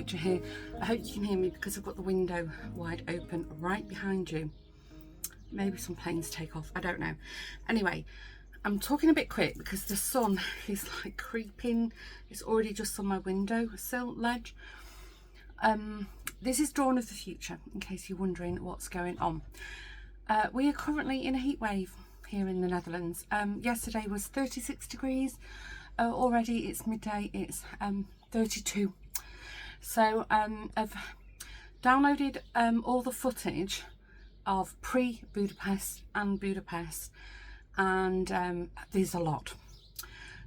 Future here. I hope you can hear me because I've got the window wide open right behind you. Maybe some planes take off, I don't know. Anyway, I'm talking a bit quick because the sun is like creeping. It's already just on my window sill ledge. This is Dawn of the Future, in case you're wondering what's going on. We are currently in a heat wave here in the Netherlands. Yesterday was 36 degrees. Already it's midday, it's 32. So I've downloaded all the footage of pre-Budapest and Budapest, and there's a lot.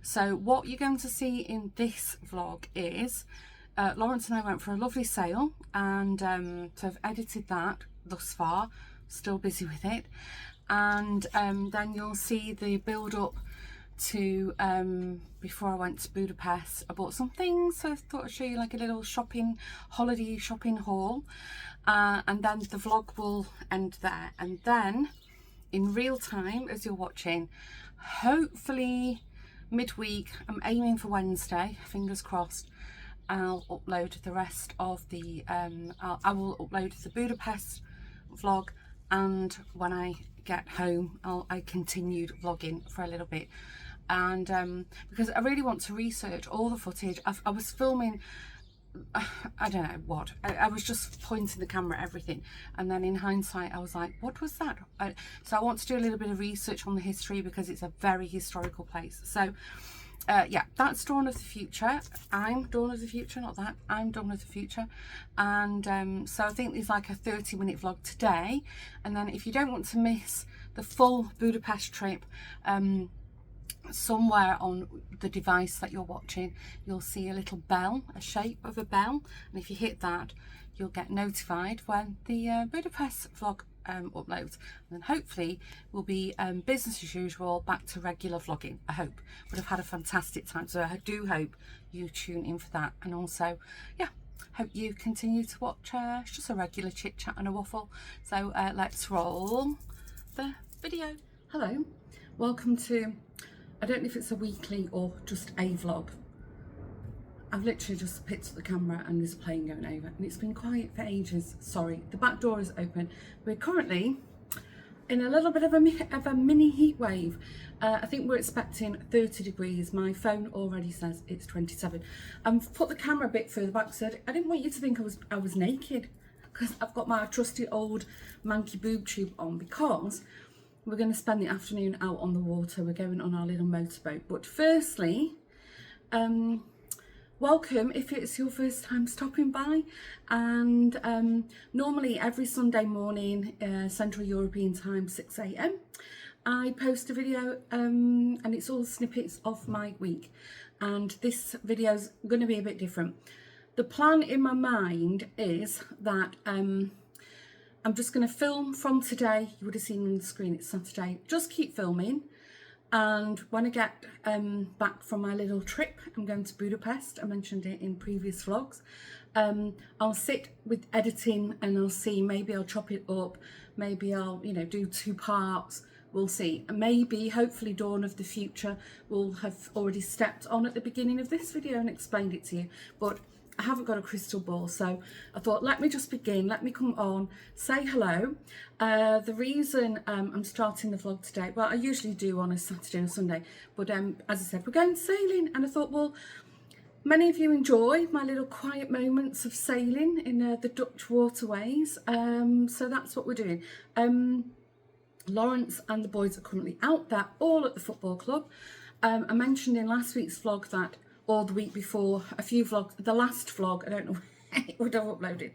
So what you're going to see in this vlog is Lawrence and I went for a lovely sail, and so I've edited that thus far, still busy with it, and then you'll see the build up to before I went to Budapest. I bought some things, so I thought I'd show you like a little holiday shopping haul, and then the vlog will end there, and then in real time as you're watching, hopefully midweek, I'm aiming for Wednesday, fingers crossed, I'll upload the rest of the I will upload the Budapest vlog, and when I get home I continued vlogging for a little bit, and because I really want to research all the footage. I was filming, I don't know what, I was just pointing the camera at everything, and then in hindsight I was like, what was that? So I want to do a little bit of research on the history because it's a very historical place. So yeah, that's Dawn of the Future. I'm Dawn of the Future, not that. I'm Dawn of the Future. And so I think there's like a 30-minute vlog today. And then if you don't want to miss the full Budapest trip, somewhere on the device that you're watching, you'll see a little bell, a shape of a bell. And if you hit that, you'll get notified when the Budapest vlog uploads, and then hopefully we'll be business as usual, back to regular vlogging, I hope. But I've had a fantastic time, so I do hope you tune in for that. And also, yeah, hope you continue to watch it's just a regular chit chat and a waffle. So let's roll the video. Hello, welcome to, I don't know if it's a weekly or just a vlog. I've literally just picked up the camera and there's a plane going over, and it's been quiet for ages. Sorry, the back door is open. We're currently in a little bit of a mini heat wave. I think we're expecting 30 degrees. My phone already says it's 27. I've put the camera a bit further back, so I didn't want you to think I was naked, because I've got my trusty old manky boob tube on, because we're going to spend the afternoon out on the water. We're going on our little motorboat. But firstly, welcome if it's your first time stopping by, and normally every Sunday morning, Central European time, 6 AM, I post a video, and it's all snippets of my week, and this video is going to be a bit different. The plan in my mind is that I'm just going to film from today. You would have seen on the screen it's Saturday. Just keep filming. And when I get back from my little trip, I'm going to Budapest. I mentioned it in previous vlogs. I'll sit with editing and I'll see, maybe I'll chop it up. Maybe I'll, do 2 parts. We'll see. Maybe, hopefully, Dawn of the Future will have already stepped on at the beginning of this video and explained it to you. But I haven't got a crystal ball, so I thought, let me just begin, let me come on, say hello. The reason I'm starting the vlog today, well, I usually do on a Saturday and Sunday, but as I said, we're going sailing, and I thought, well, many of you enjoy my little quiet moments of sailing in the Dutch waterways, so that's what we're doing. Lawrence and the boys are currently out there, all at the football club. I mentioned in last week's vlog that, or the week before, a few vlogs, the last vlog, I don't know when it would have uploaded,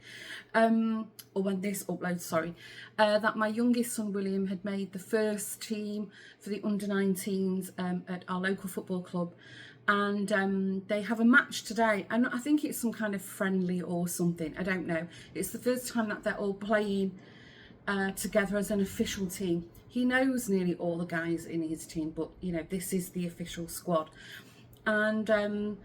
or when this uploads, sorry, that my youngest son William had made the first team for the under-19s at our local football club, and they have a match today, and I think it's some kind of friendly or something, I don't know. It's the first time that they're all playing together as an official team. He knows nearly all the guys in his team, but this is the official squad. And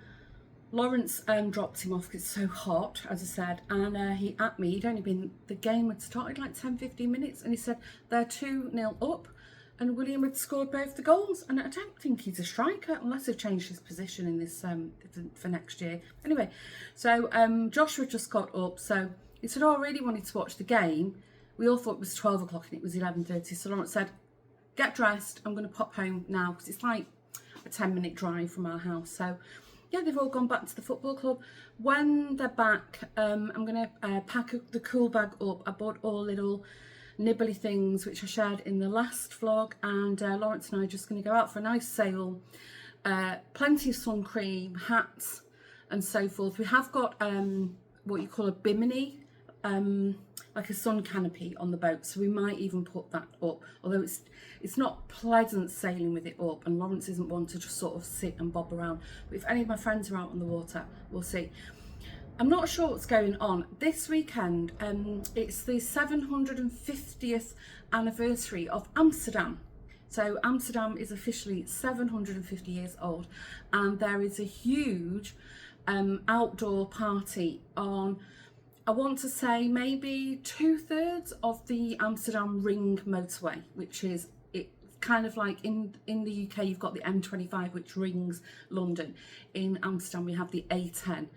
Lawrence dropped him off because it's so hot, as I said, and he'd only been, the game had started like 10-15 minutes, and he said they're 2-0 up, and William had scored both the goals, and I don't think he's a striker unless they've changed his position in this for next year. Anyway, so Joshua just got up, so he said, oh, I really wanted to watch the game. We all thought it was 12 o'clock and it was 11:30, so Lawrence said, get dressed, I'm going to pop home now, because it's like a 10-minute drive from our house. So yeah, they've all gone back to the football club. When they're back, I'm going to pack the cool bag up. I bought all little nibbly things which I shared in the last vlog, and Lawrence and I are just going to go out for a nice sail. Plenty of sun cream, hats and so forth. We have got what you call a bimini, like a sun canopy on the boat, so we might even put that up, although it's not pleasant sailing with it up, and Lawrence isn't one to just sort of sit and bob around. But if any of my friends are out on the water, we'll see. I'm not sure what's going on this weekend. It's the 750th anniversary of Amsterdam. So Amsterdam is officially 750 years old, and there is a huge outdoor party on, I want to say, maybe 2/3 of the Amsterdam Ring motorway, which is kind of like in the UK you've got the M25 which rings London. In Amsterdam we have the A10.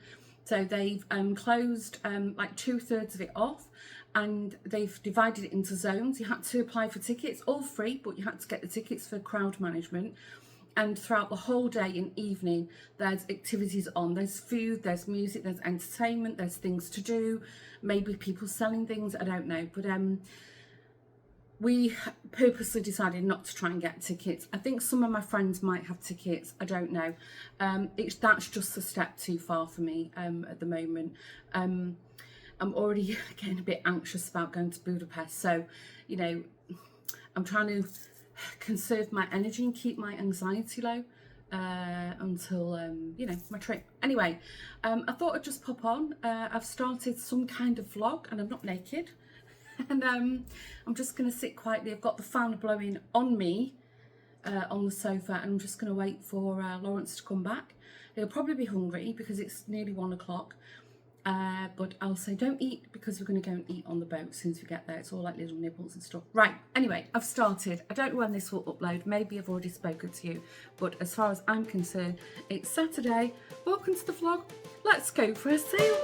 So they've closed like 2/3 of it off, and they've divided it into zones. You had to apply for tickets, all free, but you had to get the tickets for crowd management. And throughout the whole day and evening, there's activities on. There's food, there's music, there's entertainment, there's things to do. Maybe people selling things, I don't know. But we purposely decided not to try and get tickets. I think some of my friends might have tickets, I don't know. That's just a step too far for me at the moment. I'm already getting a bit anxious about going to Budapest. So, you know, I'm trying to conserve my energy and keep my anxiety low until you know, my trip. Anyway, I thought I'd just pop on. I've started some kind of vlog, and I'm not naked, and I'm just going to sit quietly. I've got the fan blowing on me on the sofa, and I'm just going to wait for Lawrence to come back. He'll probably be hungry because it's nearly 1 o'clock. But I'll say don't eat, because we're going to go and eat on the boat as soon as we get there. It's all like little nibbles and stuff. Right, anyway, I've started. I don't know when this will upload. Maybe I've already spoken to you. But as far as I'm concerned, it's Saturday. Welcome to the vlog. Let's go for a sail.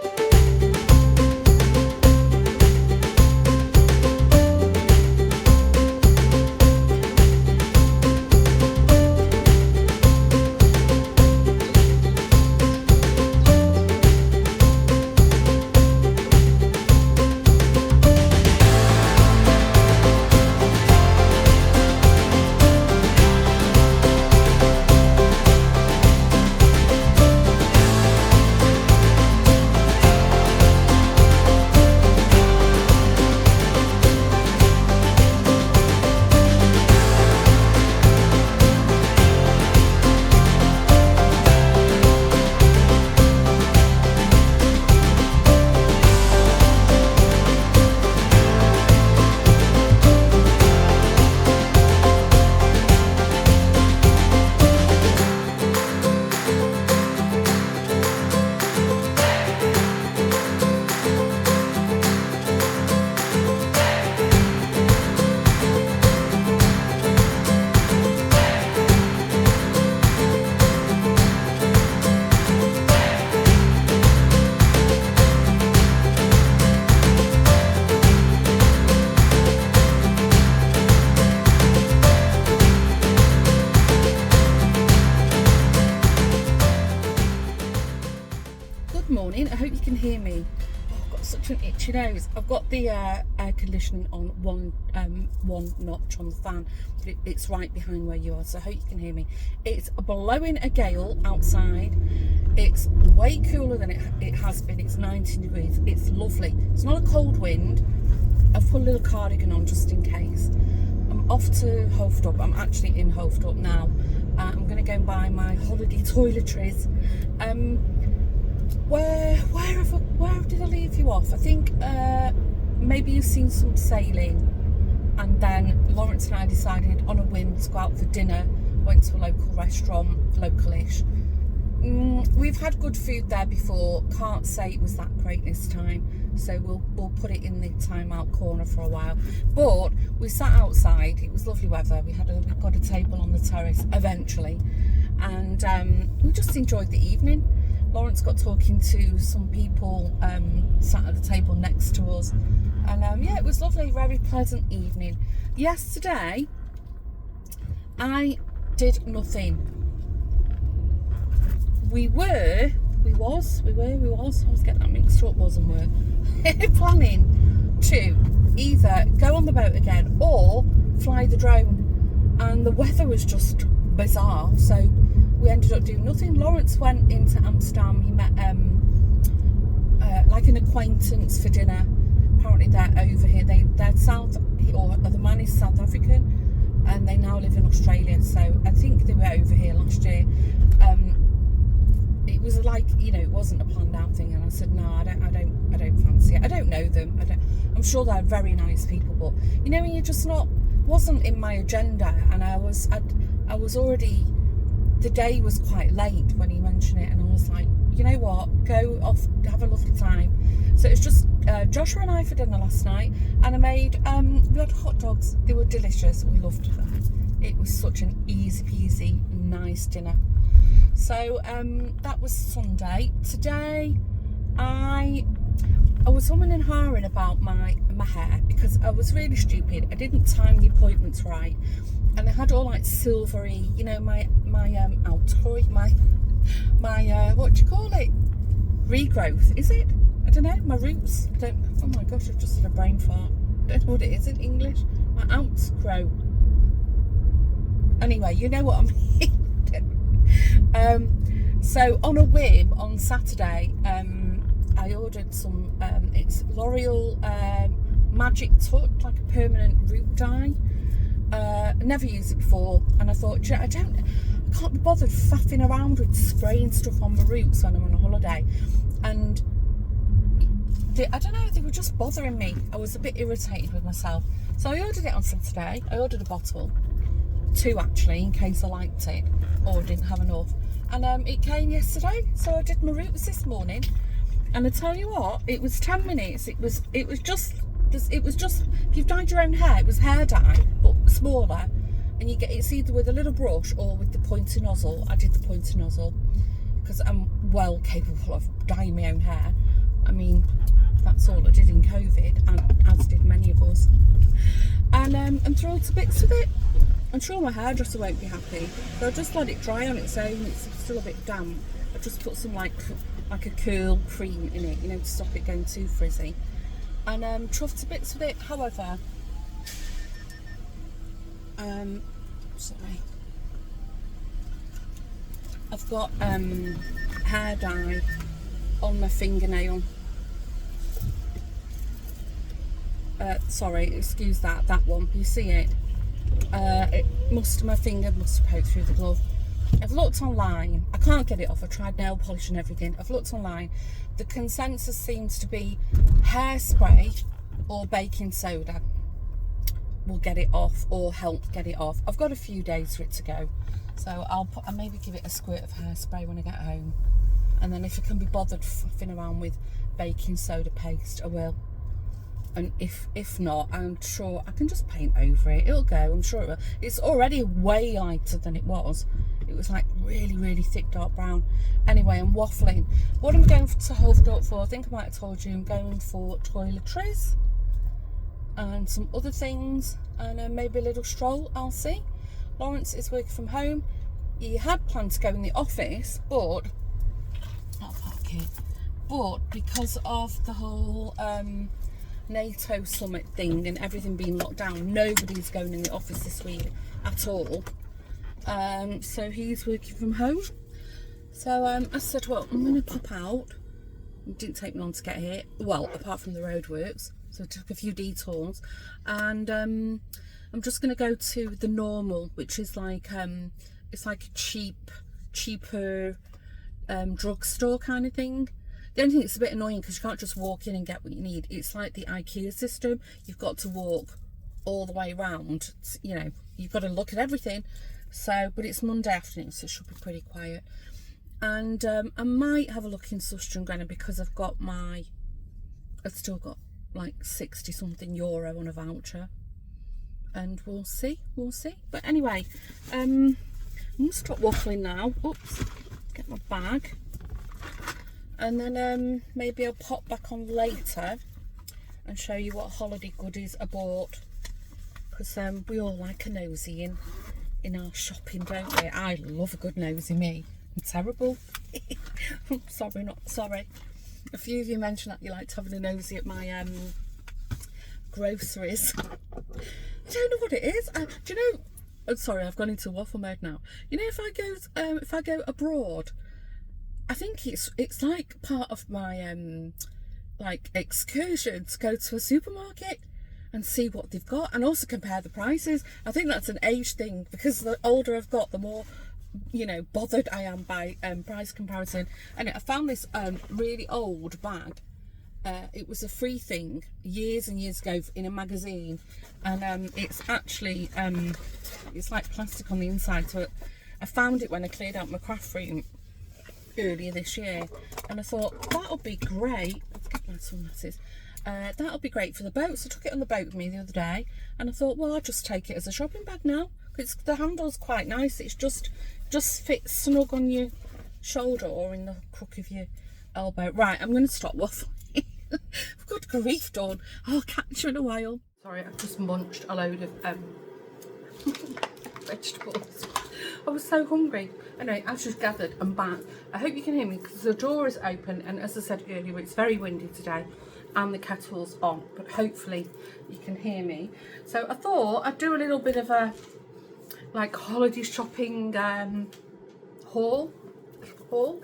I hope you can hear me. Oh, I've got such an itchy nose. I've got the air conditioning on one notch on the fan, but it's right behind where you are, so I hope you can hear me. It's blowing a gale outside. It's way cooler than it has been. It's 19 degrees. It's lovely. It's not a cold wind. I've put a little cardigan on just in case. I'm off to Hoofddorp. I'm actually in Hoofddorp now. I'm going to go and buy my holiday toiletries. Where did I leave you off? I think maybe you've seen some sailing, and then Lawrence and I decided on a whim to go out for dinner. Went to a local restaurant, localish. We've had good food there before. Can't say it was that great this time, so we'll put it in the timeout corner for a while. But we sat outside. It was lovely weather. We got a table on the terrace eventually, and we just enjoyed the evening. Lawrence got talking to some people sat at the table next to us, and yeah, it was lovely. Very pleasant evening. Yesterday, I did nothing. We was, I was getting that mixed up, wasn't we? Planning to either go on the boat again or fly the drone, and the weather was just bizarre, so we ended up doing nothing. Lawrence went into Amsterdam. He met like an acquaintance for dinner. Apparently they're over here. They're the man is South African, and they now live in Australia, so I think they were over here last year. It was like, it wasn't a planned out thing, and I said no, I don't fancy it. I don't know them. I'm sure they're very nice people, but when you're just wasn't in my agenda, and I was already, the day was quite late when he mentioned it, and I was like, you know what, go off, have a lovely time. So it was just Joshua and I for dinner last night, and I made we had hot dogs. They were delicious. We loved them. It was such an easy peasy nice dinner. So that was Sunday. Today I was humming and hawing about my hair, because I was really stupid. I didn't time the appointments right, and I had all like silvery, my Altoid, my what do you call it? Regrowth, is it? I don't know, my roots. Oh my gosh, I've just had a brain fart. I don't know what it is in English. My outgrow. Anyway, you know what I mean. So on a whim on Saturday, I ordered some it's L'Oreal Magic Touch, like a permanent root dye. Never used it before, and I thought, I can't be bothered faffing around with spraying stuff on my roots when I'm on a holiday, and I don't know, they were just bothering me. I was a bit irritated with myself, so I ordered it on Saturday. I ordered a bottle, 2 actually, in case I liked it or didn't have enough, and it came yesterday, so I did my roots this morning, and I tell you what, it was 10 minutes. It was just if you've dyed your own hair, it was hair dye but smaller, and you get it's either with a little brush or with the pointer nozzle. I did the pointer nozzle because I'm well capable of dyeing my own hair. I mean, that's all I did in COVID, and as did many of us, and I'm thrilled to bits with it. I'm sure my hairdresser won't be happy, so I just let it dry on its own. It's still a bit damp. I just put some like a curl cream in it, to stop it going too frizzy, and chuffed to bits with it. However, sorry, I've got hair dye on my fingernail. Sorry, excuse that one. You see it? My finger must have poked through the glove. I've looked online. I can't get it off. I tried nail polish and everything. I've looked online. The consensus seems to be hairspray or baking soda will get it off or help get it off. I've got a few days for it to go, so I'll maybe give it a squirt of hairspray when I get home, and then if I can be bothered faffing around with baking soda paste, I will. And if not, I'm sure I can just paint over it. It'll go, I'm sure it will. It's already way lighter than it was. It was like really, really thick dark brown. Anyway, I'm waffling. What am I going to hold up for? I think I might have told you I'm going for toiletries and some other things, and maybe a little stroll. I'll see. Lawrence is working from home. He had planned to go in the office, but I'll park here. But because of the whole NATO summit thing and everything being locked down, nobody's going in the office this week at all, so he's working from home. So I said, well, I'm going to pop out. It didn't take me long to get here, well, apart from the roadworks, so I took a few detours, and I'm just going to go to the Normal, which is like it's like a cheaper drugstore kind of thing. The only thing that's a bit annoying, because you can't just walk in and get what you need. It's like the IKEA system. You've got to walk all the way around. You've got to look at everything. So, but it's Monday afternoon, so it should be pretty quiet. And I might have a look in Suster and Grennan because I've still got like 60 something euro on a voucher, and we'll see. But anyway, I'm gonna stop waffling now. Oops, get my bag, and then maybe I'll pop back on later and show you what holiday goodies I bought, because we all like a nosy in our shopping, don't we? I love a good nosy, me. I'm terrible. Sorry. A few of you mentioned that you liked having a nosy at my groceries. I don't know what it is. Do you know? Oh, sorry, I've gone into waffle mode now. You know, if I go abroad, I think it's like part of my like excursion to go to a supermarket and see what they've got, and also compare the prices. I think that's an age thing, because the older I've got, the more, you know, bothered I am by price comparison. And I found this really old bag. It was a free thing years and years ago in a magazine, and it's actually it's like plastic on the inside. So I found it when I cleared out my craft room earlier this year, and I thought that'll be great. Let's get my sunglasses. That'll be great for the boat. So I took it on the boat with me the other day, and I thought, well, I'll just take it as a shopping bag now. The handle's quite nice. It's just fits snug on your shoulder or in the crook of your elbow. Right, I'm going to stop waffling. Good grief, Dawn. I'll catch you in a while. Sorry, I've just munched a load of vegetables. I was so hungry. Anyway, I've just gathered. I'm back. I hope you can hear me because the door is open, and as I said earlier, it's very windy today and the kettle's on, but hopefully you can hear me. So I thought I'd do a little bit of a like holiday shopping haul,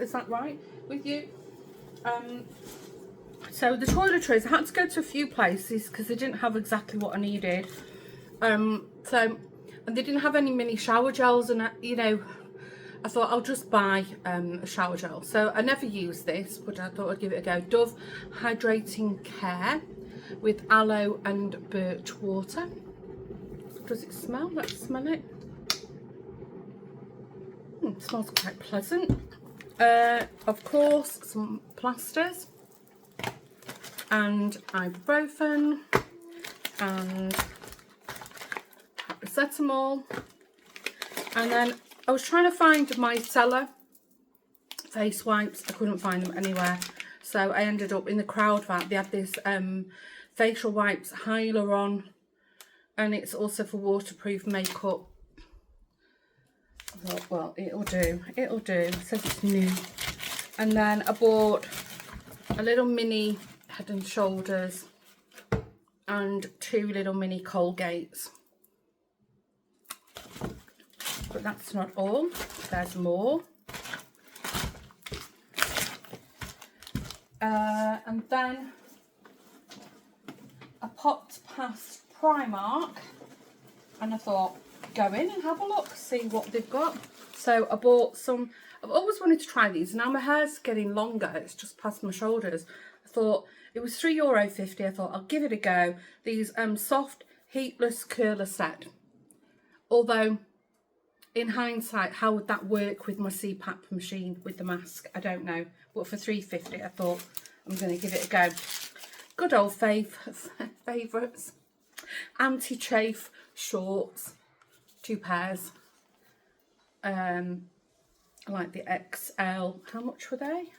is that right, with you? So the toiletries, I had to go to a few places because they didn't have exactly what I needed. And they didn't have any mini shower gels, and you know, I thought I'll just buy a shower gel. So I never use this, but I thought I'd give it a go. Dove Hydrating Care with aloe and birch water. Does it smell? Let's smell it. It smells quite pleasant. Of course, some plasters and ibuprofen and paracetamol. And then I was trying to find my Micellar face wipes. I couldn't find them anywhere, so I ended up in the crowd vat. They had this facial wipes hyaluron, and it's also for waterproof makeup. I thought, well, it'll do. It says it's new. And then I bought a little mini Head and Shoulders and 2 little mini Colgates. But that's not all. There's more. And then I popped past Primark, and I thought, go in and have a look, see what they've got. So I bought some. I've always wanted to try these. Now my hair's getting longer, it's just past my shoulders. I thought it was €3.50. I thought I'll give it a go. These soft heatless curler set. Although in hindsight, how would that work with my CPAP machine with the mask? I don't know. But for £3.50, I thought I'm going to give it a go. Good old favourites. Anti-chafe shorts. 2 pairs. I like the XL. How much were they?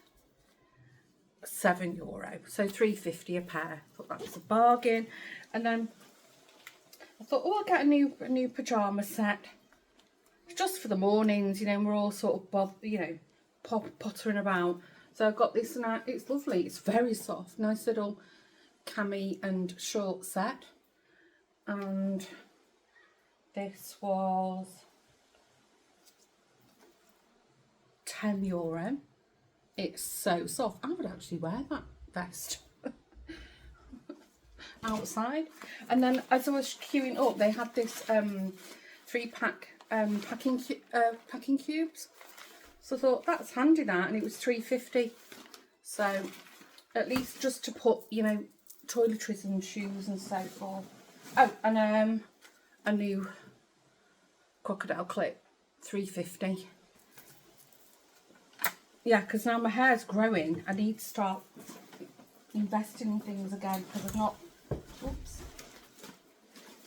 €7. So £3.50 a pair. I thought that was a bargain. And then I thought, oh, I'll get a new pyjama set. Just for the mornings, you know, we're all sort of, you know, pottering about. So I've got this, and it's lovely. It's very soft. Nice little cami and short set. And this was €10. It's so soft. I would actually wear that vest outside. And then as I was queuing up, they had this 3-pack packing cubes. So I thought, that's handy, that, and it was £3.50. So at least just to put, you know, toiletries and shoes and so forth. Oh, and a new crocodile clip, £3.50. yeah, because now my hair's growing, I need to start investing in things again, because I've not, oops,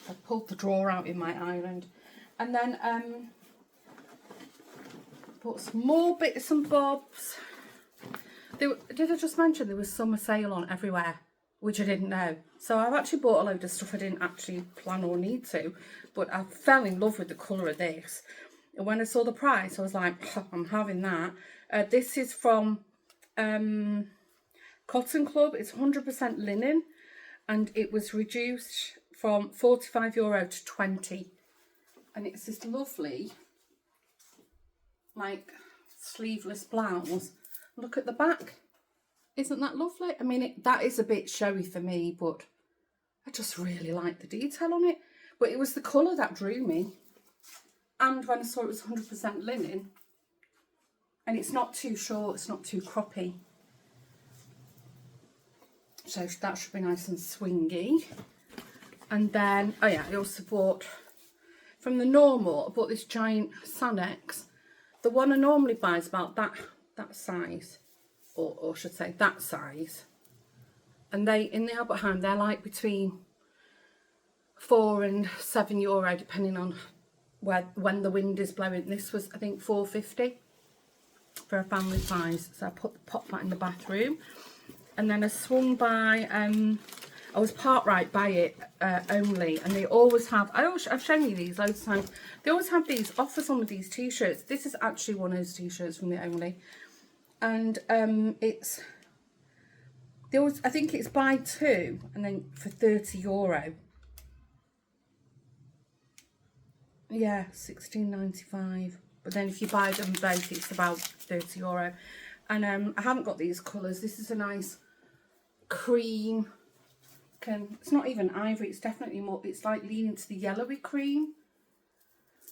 I pulled the drawer out in my island. And then bought some more bits and bobs. Did I just mention there was summer sale on everywhere, which I didn't know. So I've actually bought a load of stuff I didn't actually plan or need to, but I fell in love with the colour of this. And when I saw the price, I was like, I'm having that. This is from Cotton Club. It's 100% linen, and it was reduced from €45 to 20. And it's this lovely, like, sleeveless blouse. Look at the back. Isn't that lovely? I mean, that is a bit showy for me, but I just really like the detail on it. But it was the colour that drew me. And when I saw it was 100% linen, and it's not too short, it's not too croppy. So that should be nice and swingy. And then, oh yeah, I also bought, from the normal, I bought this giant Sanex. The one I normally buy is about that size, or I should say that size. And they, in the Albert Heijn, they're like between €4 and €7, depending on when the wind is blowing. This was, I think, £4.50 for a family size. So I popped that in the bathroom. And then I swung by, I was parked right by it only, and they always have, I've shown you these loads of times, they always have these offers on with these t-shirts. This is actually one of those t-shirts from the Only, and it's, they always, I think it's buy two and then for €30. Yeah, £16.95. But then if you buy them both, it's about €30. And I haven't got these colours. This is a nice cream. It's not even ivory, it's definitely more, it's like leaning to the yellowy cream.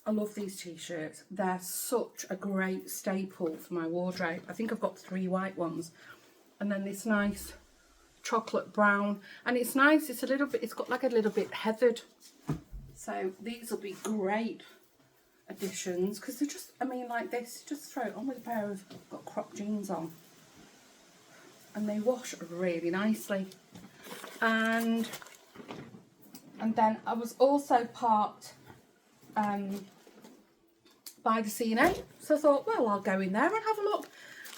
I love these t-shirts. They're such a great staple for my wardrobe. I think I've got 3 white ones. And then this nice chocolate brown. And it's nice, it's a little bit, it's got like a little bit heathered. So these will be great additions, because they're just, I mean, like this, just throw it on with a pair of, got cropped jeans on. And they wash really nicely. And then I was also parked by the C&A, so I thought, well, I'll go in there and have a look.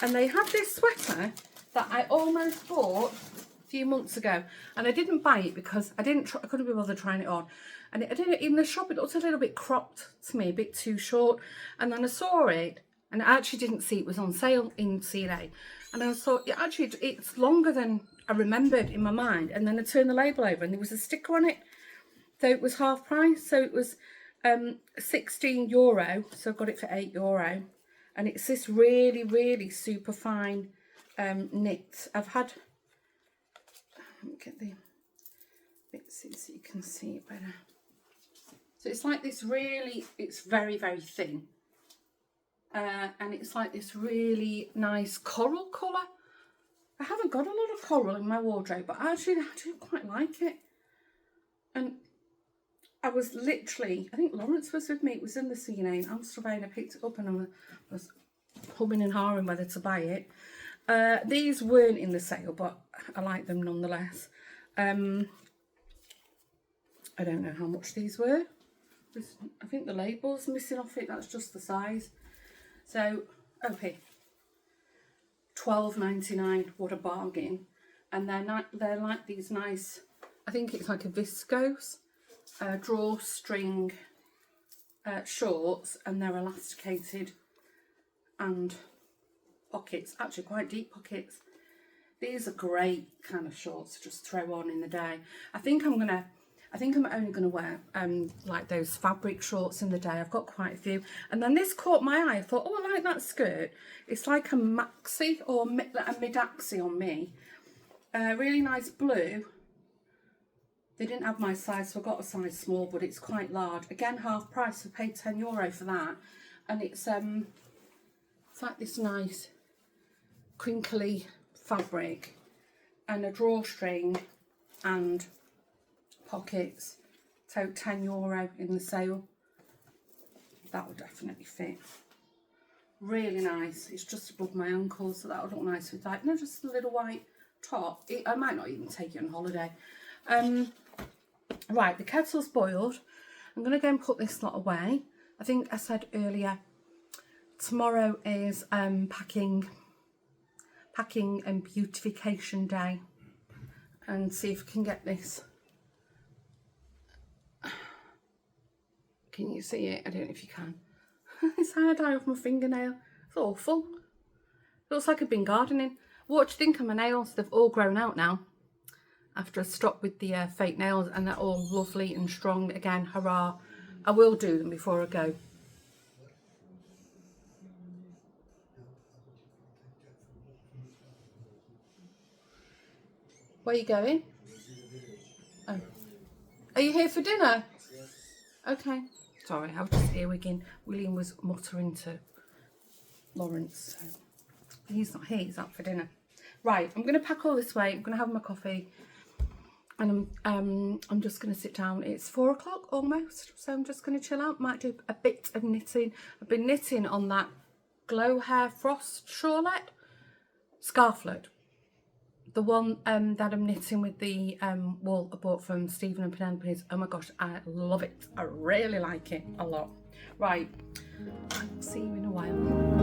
And they had this sweater that I almost bought a few months ago, and I didn't buy it because I couldn't be bothered trying it on. And I didn't, in the shop it looked a little bit cropped to me, a bit too short. And then I saw it, and I actually didn't see it was on sale in C&A. And I thought, yeah, actually it's longer than I remembered in my mind. And then I turned the label over and there was a sticker on it, so it was half price. So it was €16, so I got it for €8. And it's this really, really super fine knit. I've had, let me get the bits in so you can see it better. So it's like this really, it's very, very thin. And it's like this really nice coral colour. I haven't got a lot of coral in my wardrobe, but actually I do quite like it. And I was literally, I think Lawrence was with me, it was in the C&A in Amsterdam. I picked it up and I was humming and hawing whether to buy it. These weren't in the sale, but I like them nonetheless. I don't know how much these were. I think the label's missing off it, that's just the size. So, okay, £12.99, what a bargain. And they're like these nice, I think it's like a viscose drawstring shorts, and they're elasticated and pockets, actually quite deep pockets. These are great kind of shorts to just throw on in the day. I think I'm only gonna wear like those fabric shorts in the day. I've got quite a few. And then this caught my eye. I thought, oh, I like that skirt. It's like a maxi or a mid-axi on me. Really nice blue. They didn't have my size, so I got a size small, but it's quite large. Again, half price. I paid €10 for that. And it's like this nice crinkly fabric and a drawstring and pockets. So €10 in the sale. That will definitely fit. Really nice. It's just above my ankles, so that would look nice with that. No, just a little white top. I might not even take it on holiday. Right, the kettle's boiled. I'm going to go and put this lot away. I think I said earlier, tomorrow is packing and beautification day. And see if I can get this. Can you see it? I don't know if you can. It's hair dye off my fingernail. It's awful. It looks like I've been gardening. What do you think of my nails? They've all grown out now. After I stopped with the fake nails, and they're all lovely and strong again. Hurrah. I will do them before I go. Where are you going? Oh. Are you here for dinner? Okay. Sorry, I was just earwigging. William was muttering to Lawrence. So he's not here, he's out for dinner. Right, I'm going to pack all this away. I'm going to have my coffee. And I'm just going to sit down. It's 4 o'clock almost. So I'm just going to chill out. Might do a bit of knitting. I've been knitting on that Glow Hair Frost Shawlette scarflet. The one that I'm knitting with the wool I bought from Stephen and Penelope's. Oh my gosh, I love it. I really like it a lot. Right, I'll see you in a while.